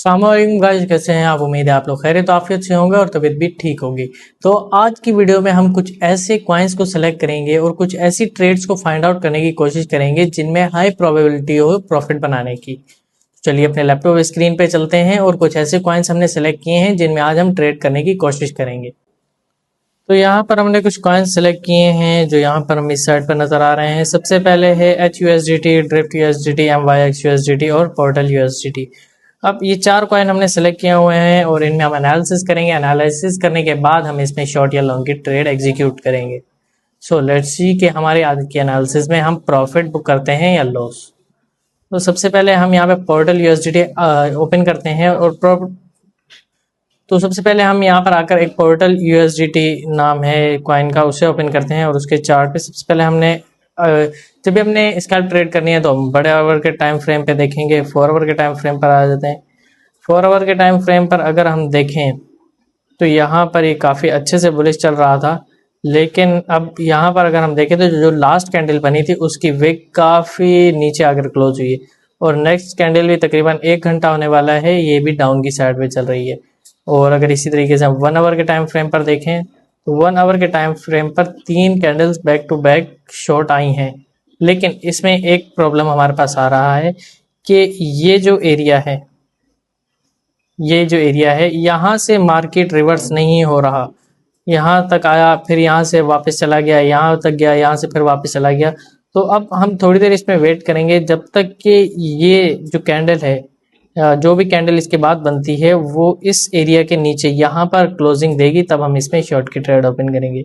अस्सलामुअलैकुम गाइस, कैसे हैं आप। उम्मीद है आप लोग खैरियत आफियत से होंगे और तबीयत भी ठीक होगी। तो आज की वीडियो में हम कुछ ऐसे कॉइन्स को सिलेक्ट करेंगे और कुछ ऐसी ट्रेड्स को फाइंड आउट करने की कोशिश करेंगे जिनमें हाई प्रोबेबिलिटी हो प्रॉफिट बनाने की। चलिए अपने लैपटॉप स्क्रीन पे चलते हैं और कुछ ऐसे कॉइन्स हमने सेलेक्ट किए हैं जिनमें आज हम ट्रेड करने की कोशिश करेंगे। तो यहाँ पर हमने कुछ कॉइन्स सेलेक्ट किए हैं जो यहाँ पर हम इस साइड पर नजर आ रहे हैं। सबसे पहले है HUSDT, drift USDT, MYX USDT और पोर्टल USDT। अब ये चार कॉइन हमने सेलेक्ट किए हुए हैं और इनमें हम एनालिसिस करेंगे। एनालिसिस करने के बाद हम इसमें शॉर्ट या लॉन्ग की ट्रेड एग्जीक्यूट करेंगे। सो लेट्स सी कि हमारे आज की एनालिसिस में हम प्रॉफिट बुक करते हैं या लॉस। तो सबसे पहले हम यहाँ पे पोर्टल USDT ओपन करते हैं और तो सबसे पहले हम यहाँ पर आकर एक पोर्टल USDT नाम है कॉइन का, उसे ओपन करते हैं और उसके चार्ट पे सबसे पहले हमने जब भी हमने स्कैल्प ट्रेड करनी है तो हम बड़े आवर के टाइम फ्रेम पे देखेंगे। 4 आवर के टाइम फ्रेम पर आ जाते हैं। 4 आवर के टाइम फ्रेम पर अगर हम देखें तो यहाँ पर ये काफ़ी अच्छे से बुलिश चल रहा था, लेकिन अब यहाँ पर अगर हम देखें तो जो लास्ट कैंडल बनी थी उसकी विक काफ़ी नीचे आकर क्लोज हुई है और नेक्स्ट कैंडल भी तकरीबन 1 घंटा होने वाला है, ये भी डाउन की साइड पे चल रही है। और अगर इसी तरीके से हम 1 आवर के टाइम फ्रेम पर देखें तो 1 आवर के टाइम फ्रेम पर 3 candles back to back short आई हैं, लेकिन इसमें एक प्रॉब्लम हमारे पास आ रहा है कि ये जो एरिया है यहाँ से मार्केट रिवर्स नहीं हो रहा। यहाँ तक आया, फिर यहाँ से वापस चला गया, यहाँ तक गया, यहाँ से फिर वापस चला गया। तो अब हम थोड़ी देर इसमें वेट करेंगे जब तक कि ये जो कैंडल है, जो भी कैंडल इसके बाद बनती है वो इस एरिया के नीचे यहाँ पर क्लोजिंग देगी, तब हम इसमें शॉर्ट की ट्रेड ओपन करेंगे।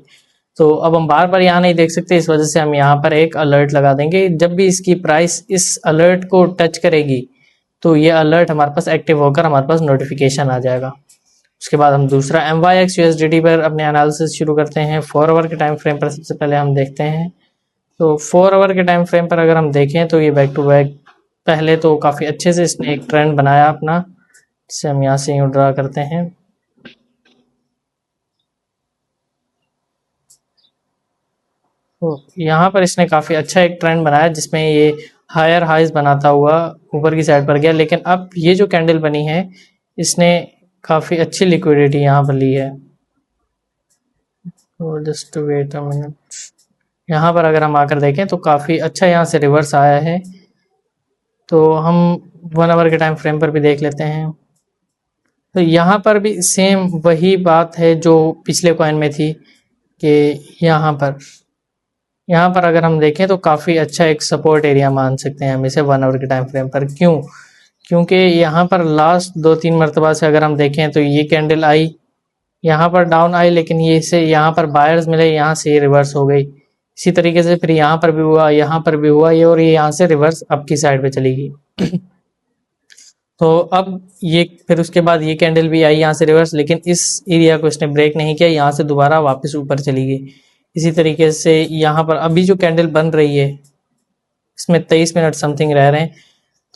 तो अब हम बार बार यहाँ नहीं देख सकते, इस वजह से हम यहाँ पर एक अलर्ट लगा देंगे। जब भी इसकी प्राइस इस अलर्ट को टच करेगी तो ये अलर्ट हमारे पास एक्टिव होकर हमारे पास नोटिफिकेशन आ जाएगा। उसके बाद हम दूसरा MYX USDT पर अपने एनालिसिस शुरू करते हैं। 4 आवर के टाइम फ्रेम पर सबसे पहले हम देखते हैं। तो 4 आवर के टाइम फ्रेम पर अगर हम देखें तो ये बैक टू बैक पहले तो काफ़ी अच्छे से इसने एक ट्रेंड बनाया अपना, जिसे हम यहाँ से यूँ ड्रा करते हैं। तो यहाँ पर इसने काफ़ी अच्छा एक ट्रेंड बनाया जिसमें ये हायर हाइज बनाता हुआ ऊपर की साइड पर गया, लेकिन अब ये जो कैंडल बनी है इसने काफ़ी अच्छी लिक्विडिटी यहाँ पर ली है। तो जस्ट वेट अ मिनट, यहाँ पर अगर हम आकर देखें तो काफ़ी अच्छा यहाँ से रिवर्स आया है। तो हम 1 आवर के टाइम फ्रेम पर भी देख लेते हैं। तो यहाँ पर भी सेम वही बात है जो पिछले कॉइन में थी कि यहाँ पर अगर हम देखें तो काफ़ी अच्छा एक सपोर्ट एरिया मान सकते हैं हम इसे 1 आवर के टाइम फ्रेम पर। क्योंकि यहाँ पर लास्ट 2-3 मरतबा से अगर हम देखें तो ये कैंडल आई, यहाँ पर डाउन आई, लेकिन ये से यहाँ पर बायर्स मिले, यहाँ से ये रिवर्स हो गई। इसी तरीके से फिर यहाँ पर भी हुआ, यहाँ पर भी हुआ ये, और ये यहाँ से रिवर्स अप की साइड पे चली गई। तो अब ये फिर उसके बाद ये कैंडल भी आई यहाँ से रिवर्स, लेकिन इस एरिया को इसने ब्रेक नहीं किया, यहाँ से दोबारा वापस ऊपर चली गई। इसी तरीके से यहाँ पर अभी जो कैंडल बन रही है इसमें 23 मिनट समथिंग रह रहे हैं,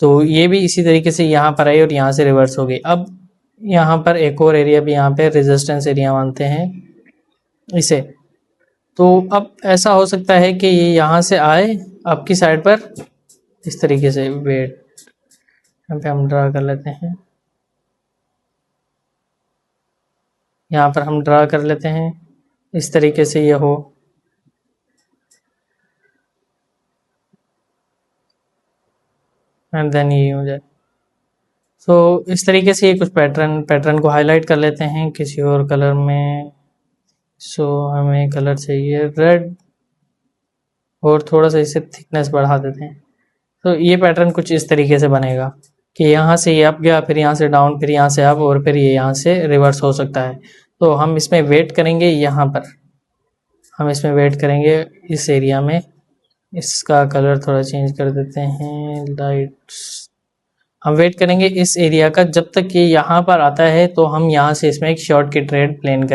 तो ये भी इसी तरीके से यहाँ पर आई और यहाँ से रिवर्स हो गई। अब यहाँ पर एक और एरिया भी यहाँ पे रेजिस्टेंस एरिया मानते हैं इसे। तो अब ऐसा हो सकता है कि ये यहाँ से आए आपकी साइड पर इस तरीके से। वेट, यहाँ पे हम ड्रा कर लेते हैं, यहाँ पर हम ड्रा कर लेते हैं इस तरीके से ये हो। एंड देन ये हो जाए। तो इस तरीके से ये कुछ पैटर्न को हाईलाइट कर लेते हैं किसी और कलर में। सो हमें कलर चाहिए रेड और थोड़ा सा इसे थिकनेस बढ़ा देते हैं। तो ये पैटर्न कुछ इस तरीके से बनेगा कि यहाँ से ये अप गया, फिर यहाँ से डाउन, फिर यहाँ से अप, और फिर ये यहाँ से रिवर्स हो सकता है। तो हम इसमें वेट करेंगे, यहाँ पर हम इसमें वेट करेंगे इस एरिया में। इसका कलर थोड़ा चेंज कर देते हैं, लाइट्स। हम वेट करेंगे इस एरिया का जब तक कि यहाँ पर आता है, तो हम यहाँ से इसमें एक शॉर्ट की ट्रेड प्लान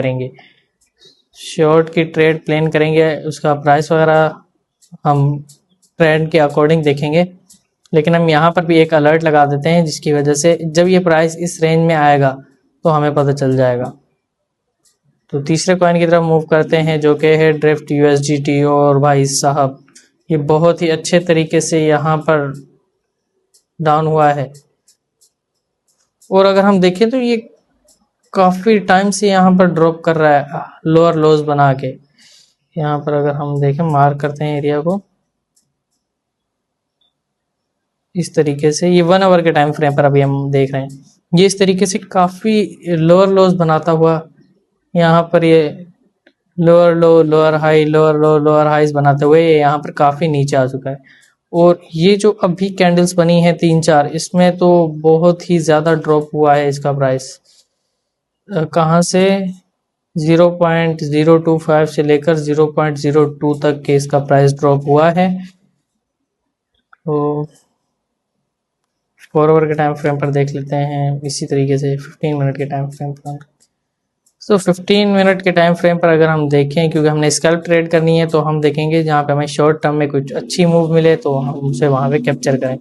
करेंगे। उसका प्राइस वगैरह हम ट्रेंड के अकॉर्डिंग देखेंगे, लेकिन हम यहाँ पर भी एक अलर्ट लगा देते हैं जिसकी वजह से जब ये प्राइस इस रेंज में आएगा तो हमें पता चल जाएगा। तो तीसरे कॉइन की तरफ मूव करते हैं जो कि है ड्रिफ्ट USDT। और भाई साहब ये बहुत ही अच्छे तरीके से यहाँ पर डाउन हुआ है। और अगर हम देखें तो ये काफ़ी टाइम से यहाँ पर ड्रॉप कर रहा है लोअर लोज बना के। यहाँ पर अगर हम देखें, मार्क करते हैं एरिया को इस तरीके से, ये 1 आवर के टाइम फ्रेम पर अभी हम देख रहे हैं, ये इस तरीके से काफ़ी लोअर लोज बनाता हुआ यहाँ पर ये lower low lower high lower low lower highs बनाते हुए यहाँ पर काफ़ी नीचे आ चुका है। और ये जो अभी कैंडल्स बनी है 3-4, इसमें तो बहुत ही ज़्यादा ड्रॉप हुआ है इसका प्राइस। कहाँ से 0.025 से लेकर 0.02 तक के इसका प्राइस ड्रॉप हुआ है। तो 4 आवर के टाइम फ्रेम पर देख लेते हैं इसी तरीके से 15 मिनट के टाइम फ्रेम पर। तो 15 मिनट के टाइम फ्रेम पर अगर हम देखें, क्योंकि हमने स्कैल्प ट्रेड करनी है, तो हम देखेंगे जहाँ पे हमें शॉर्ट टर्म में कुछ अच्छी मूव मिले तो हम उसे वहाँ पे कैप्चर करें।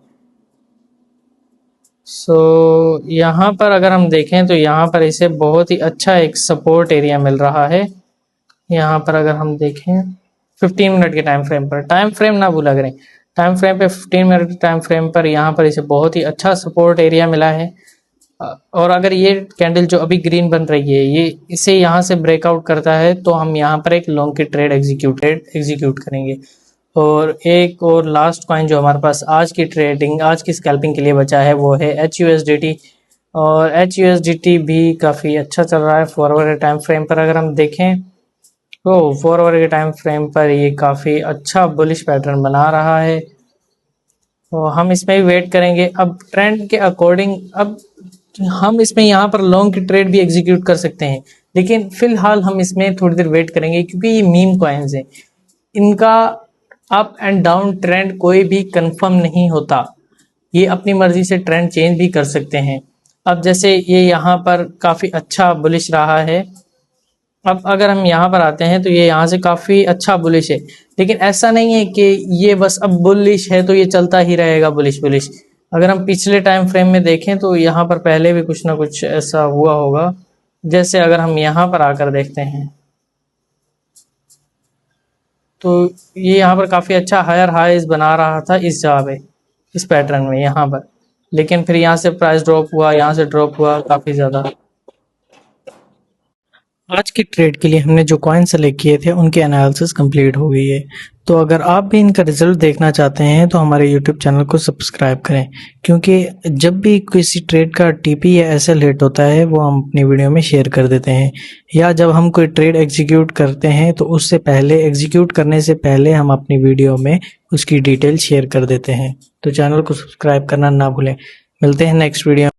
यहाँ पर अगर हम देखें तो यहाँ पर इसे बहुत ही अच्छा एक सपोर्ट एरिया मिल रहा है। यहाँ पर अगर हम देखें 15 मिनट के टाइम फ्रेम पर, टाइम फ्रेम ना भूला करें, टाइम फ्रेम पे 15 मिनट के टाइम फ्रेम पर यहाँ पर इसे बहुत ही अच्छा सपोर्ट एरिया मिला है। और अगर ये कैंडल जो अभी ग्रीन बन रही है, ये इसे यहाँ से ब्रेकआउट करता है तो हम यहाँ पर एक लॉन्ग की ट्रेड एग्जीक्यूट करेंगे। और एक और लास्ट कॉइन जो हमारे पास आज की स्कैल्पिंग के लिए बचा है वो है HUSDT। और HUSDT भी काफ़ी अच्छा चल रहा है 4 आवर के टाइम फ्रेम पर। अगर हम देखें तो 4 आवर के टाइम फ्रेम पर ये काफ़ी अच्छा बुलिश पैटर्न बना रहा है, तो हम इसमें भी वेट करेंगे। अब ट्रेंड के अकॉर्डिंग अब हम इसमें यहाँ पर लॉन्ग की ट्रेड भी एग्जीक्यूट कर सकते हैं, लेकिन फिलहाल हम इसमें थोड़ी देर वेट करेंगे, क्योंकि ये मीम कॉइन्स हैं, इनका अप एंड डाउन ट्रेंड कोई भी कंफर्म नहीं होता, ये अपनी मर्जी से ट्रेंड चेंज भी कर सकते हैं। अब जैसे ये यहाँ पर काफ़ी अच्छा बुलिश रहा है, अब अगर हम यहाँ पर आते हैं तो ये यहाँ से काफ़ी अच्छा बुलिश है, लेकिन ऐसा नहीं है कि ये बस अब बुलिश है तो ये चलता ही रहेगा बुलिश बुलिश। अगर हम पिछले टाइम फ्रेम में देखें तो यहाँ पर पहले भी कुछ ना कुछ ऐसा हुआ होगा। जैसे अगर हम यहाँ पर आकर देखते हैं तो ये यहाँ पर काफ़ी अच्छा हायर हाइज बना रहा था इस जगह पे, इस पैटर्न में यहाँ पर, लेकिन फिर यहाँ से प्राइस ड्रॉप हुआ, यहाँ से ड्रॉप हुआ काफ़ी ज़्यादा। आज की ट्रेड के लिए हमने जो कॉइन सेलेक्ट किए थे उनकी एनालिसिस कंप्लीट हो गई है। तो अगर आप भी इनका रिजल्ट देखना चाहते हैं तो हमारे यूट्यूब चैनल को सब्सक्राइब करें, क्योंकि जब भी किसी ट्रेड का TP या SL हिट होता है वो हम अपनी वीडियो में शेयर कर देते हैं, या जब हम कोई ट्रेड एग्जीक्यूट करते हैं तो उससे पहले, एग्जीक्यूट करने से पहले हम अपनी वीडियो में उसकी डिटेल शेयर कर देते हैं। तो चैनल को सब्सक्राइब करना ना भूलें। मिलते हैं नेक्स्ट वीडियो।